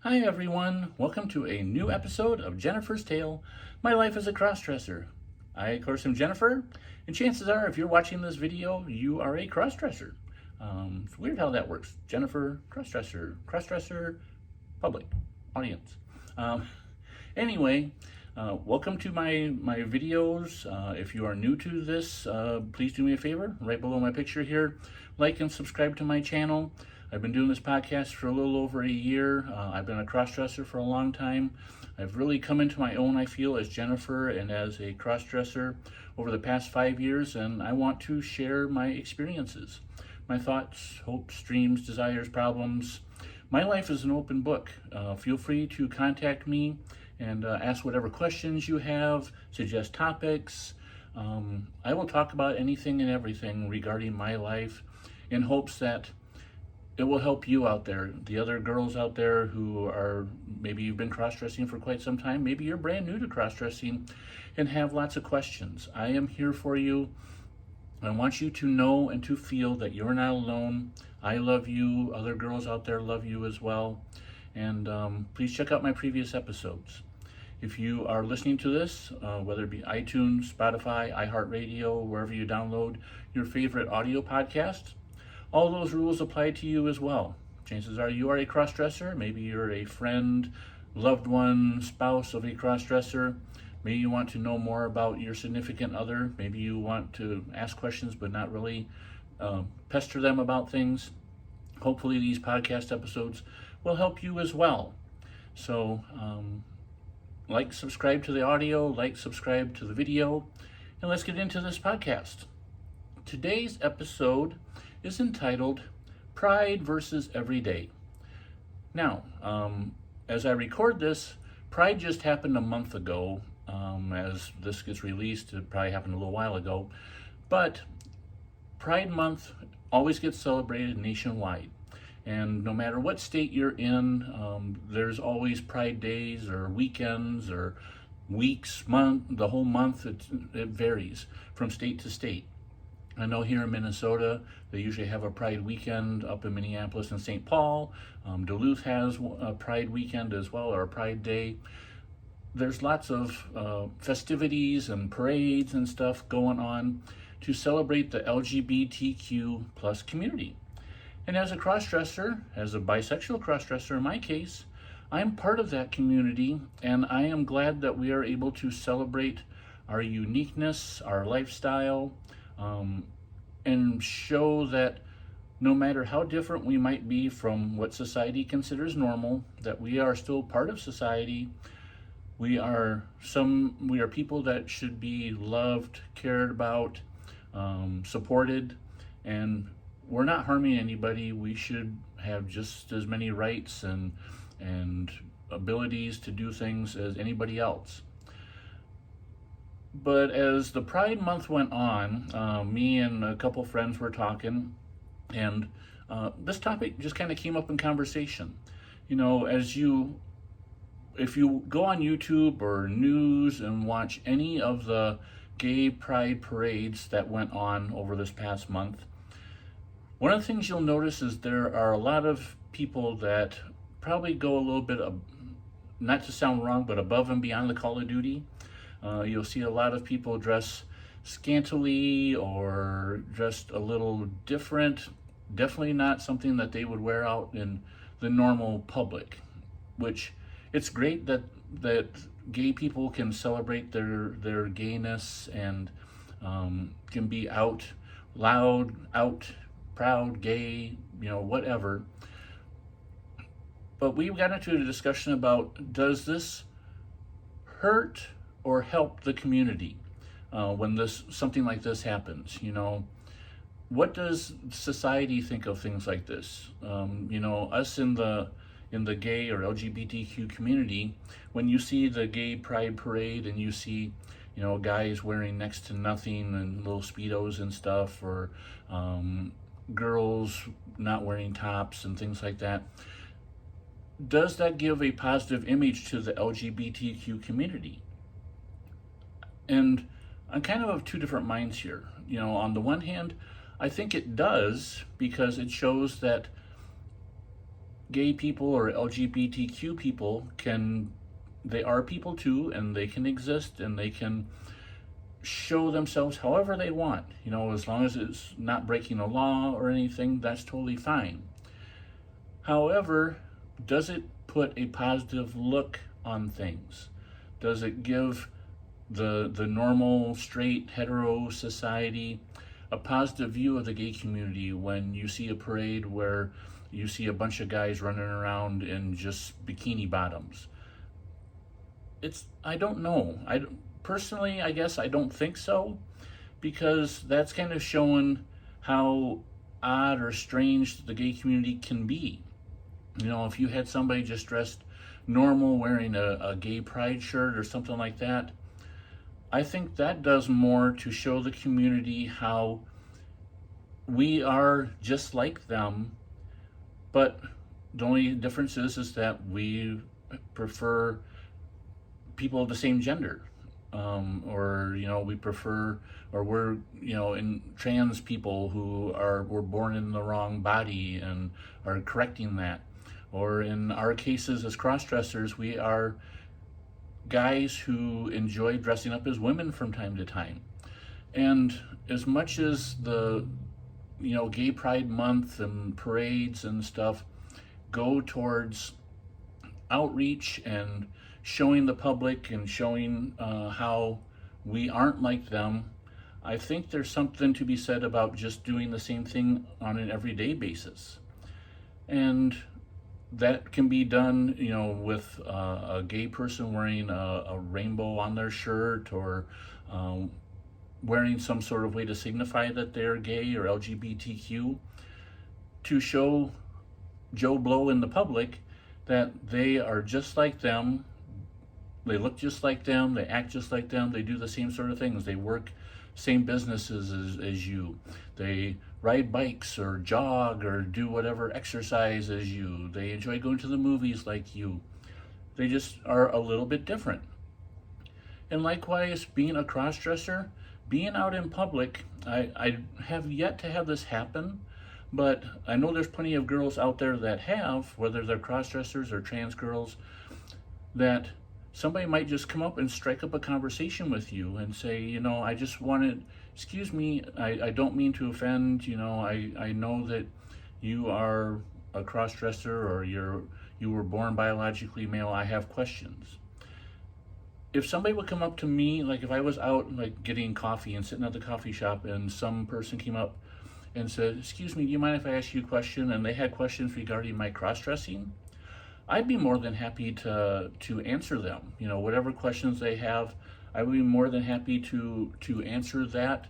Hi everyone, welcome to a new episode of Jennifer's Tale, My Life as a Crossdresser. I, of course, am Jennifer, and chances are if you're watching this video, you are a crossdresser. It's weird how that works. Jennifer, crossdresser, public, audience. Anyway, welcome to my videos. If you are new to this, please do me a favor, right below my picture here, like and subscribe to my channel. I've been doing this podcast for a little over a year. I've been a crossdresser for a long time. I've really come into my own, I feel, as Jennifer and as a crossdresser over the past 5 years, and I want to share my experiences, my thoughts, hopes, dreams, desires, problems. My life is an open book. Feel free to contact me and ask whatever questions you have, suggest topics. I will talk about anything and everything regarding my life in hopes that it will help you out there, the other girls out there who are, maybe you've been cross-dressing for quite some time, maybe you're brand new to cross-dressing and have lots of questions. I am here for you. I want you to know and to feel that you're not alone. I love you, other girls out there love you as well. And please check out my previous episodes. If you are listening to this, whether it be iTunes, Spotify, iHeartRadio, wherever you download your favorite audio podcast, all those rules apply to you as well. Chances are you are a crossdresser. Maybe you're a friend, loved one, spouse of a crossdresser. Maybe you want to know more about your significant other. Maybe you want to ask questions but not really pester them about things. Hopefully these podcast episodes will help you as well. So like, subscribe to the audio, like, subscribe to the video, and let's get into this podcast. Today's episode is entitled Pride versus Everyday. Now, as I record this, Pride just happened a month ago. As this gets released, it probably happened a little while ago. But Pride Month always gets celebrated nationwide. And no matter what state you're in, there's always Pride days or weekends or weeks, the whole month. It varies from state to state. I know here in Minnesota, they usually have a Pride weekend up in Minneapolis and St. Paul. Duluth has a Pride weekend as well, or a Pride Day. There's lots of festivities and parades and stuff going on to celebrate the LGBTQ plus community. And as a crossdresser, as a bisexual crossdresser in my case, I'm part of that community, and I am glad that we are able to celebrate our uniqueness, our lifestyle, and show that no matter how different we might be from what society considers normal, that we are still part of society. We are people that should be loved, cared about, supported, and we're not harming anybody. We should have just as many rights and abilities to do things as anybody else. But as the Pride Month went on, me and a couple friends were talking, and this topic just kind of came up in conversation. You know, if you go on YouTube or news and watch any of the gay pride parades that went on over this past month, one of the things you'll notice is there are a lot of people that probably go a little bit, not to sound wrong, but above and beyond the call of duty. You'll see a lot of people dress scantily or dressed a little different. Definitely not something that they would wear out in the normal public, which it's great that gay people can celebrate their gayness and can be out loud, out proud, gay, whatever. But we got into a discussion about, does this hurt or help the community when something like this happens? What does society think of things like this? Us in the gay or LGBTQ community, when you see the gay pride parade and you see guys wearing next to nothing and little Speedos and stuff, or girls not wearing tops and things like that, does that give a positive image to the LGBTQ community? And I'm kind of two different minds here. On the one hand, I think it does, because it shows that gay people or LGBTQ people they are people too, and they can exist and they can show themselves however they want. As long as it's not breaking the law or anything, that's totally fine. However, does it put a positive look on things? Does it give the normal straight hetero society a positive view of the gay community when you see a parade where you see a bunch of guys running around in just bikini bottoms? I don't know. Personally, I guess I don't think so, because that's kind of showing how odd or strange the gay community can be. If you had somebody just dressed normal wearing a gay pride shirt or something like that, I think that does more to show the community how we are just like them, but the only difference is that we prefer people of the same gender. Or we prefer, or we're in trans people who were born in the wrong body and are correcting that. Or in our cases as cross-dressers, we are guys who enjoy dressing up as women from time to time. And as much as the Gay Pride Month and parades and stuff go towards outreach and showing the public and showing how we aren't like them, I think there's something to be said about just doing the same thing on an everyday basis. And that can be done, with a gay person wearing a rainbow on their shirt, or wearing some sort of way to signify that they're gay or LGBTQ, to show Joe Blow in the public that they are just like them. They look just like them, they act just like them, they do the same sort of things. They work same businesses as you. They ride bikes or jog or do whatever exercise as you. They enjoy going to the movies like you. They just are a little bit different. And likewise, being a cross-dresser, being out in public, I have yet to have this happen, but I know there's plenty of girls out there that have, whether they're cross-dressers or trans girls, that somebody might just come up and strike up a conversation with you and say, I just wanted, excuse me, I don't mean to offend, I know that you are a cross-dresser, or you were born biologically male, I have questions. If somebody would come up to me, like if I was out like getting coffee and sitting at the coffee shop, and some person came up and said, excuse me, do you mind if I ask you a question? And they had questions regarding my cross-dressing, I'd be more than happy to answer them. Whatever questions they have, I would be more than happy to answer that,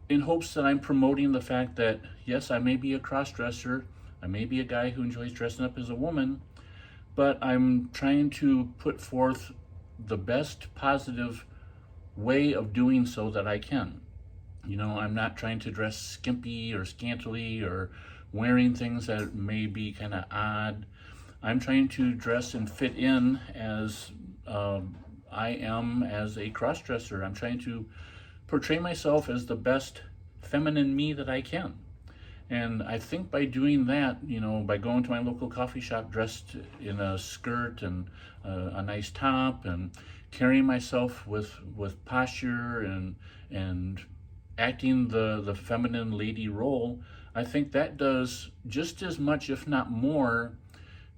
in hopes that I'm promoting the fact that, yes, I may be a cross-dresser, I may be a guy who enjoys dressing up as a woman, but I'm trying to put forth the best positive way of doing so that I can. I'm not trying to dress skimpy or scantily or wearing things that may be kind of odd. I'm trying to dress and fit in as I am as a cross-dresser. I'm trying to portray myself as the best feminine me that I can. And I think by doing that, by going to my local coffee shop dressed in a skirt and a nice top, and carrying myself with posture and acting the feminine lady role, I think that does just as much, if not more,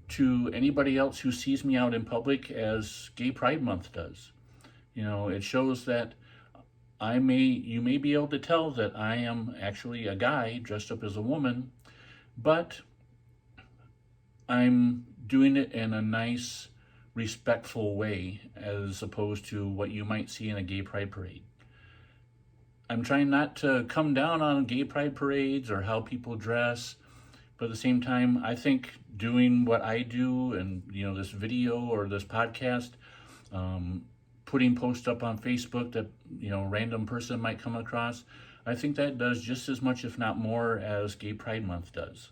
to anybody else who sees me out in public as Gay Pride Month does. It shows that you may be able to tell that I am actually a guy dressed up as a woman, but I'm doing it in a nice, respectful way, as opposed to what you might see in a gay pride parade. I'm trying not to come down on gay pride parades or how people dress, but at the same time, I think doing what I do, and this video or this podcast, putting posts up on Facebook that random person might come across, I think that does just as much, if not more, as Gay Pride Month does.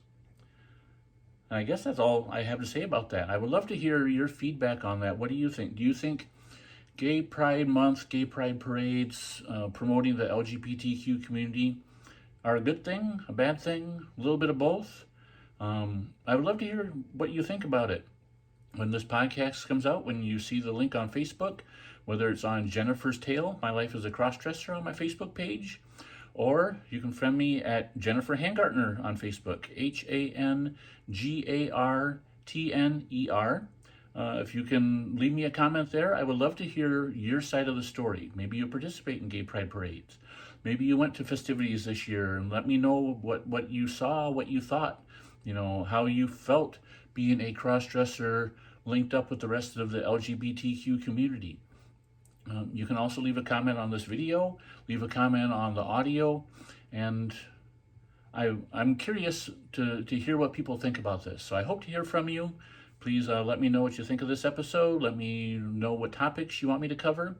And I guess that's all I have to say about that. I would love to hear your feedback on that. What do you think? Do you think Gay Pride Month, Gay Pride parades, promoting the LGBTQ community are a good thing, a bad thing, a little bit of both? I would love to hear what you think about it. When this podcast comes out, when you see the link on Facebook, whether it's on Jennifer's Tale, My Life as a Crossdresser on my Facebook page, or you can friend me at Jennifer Hangartner on Facebook, Hangartner. If you can leave me a comment there, I would love to hear your side of the story. Maybe you participate in gay pride parades. Maybe you went to festivities this year, and let me know what you saw, what you thought, how you felt being a cross-dresser linked up with the rest of the LGBTQ community. You can also leave a comment on this video, leave a comment on the audio, and I'm curious to hear what people think about this. So I hope to hear from you. Please let me know what you think of this episode. Let me know what topics you want me to cover.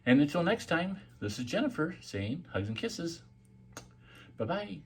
And until next time, this is Jennifer saying hugs and kisses. Bye-bye.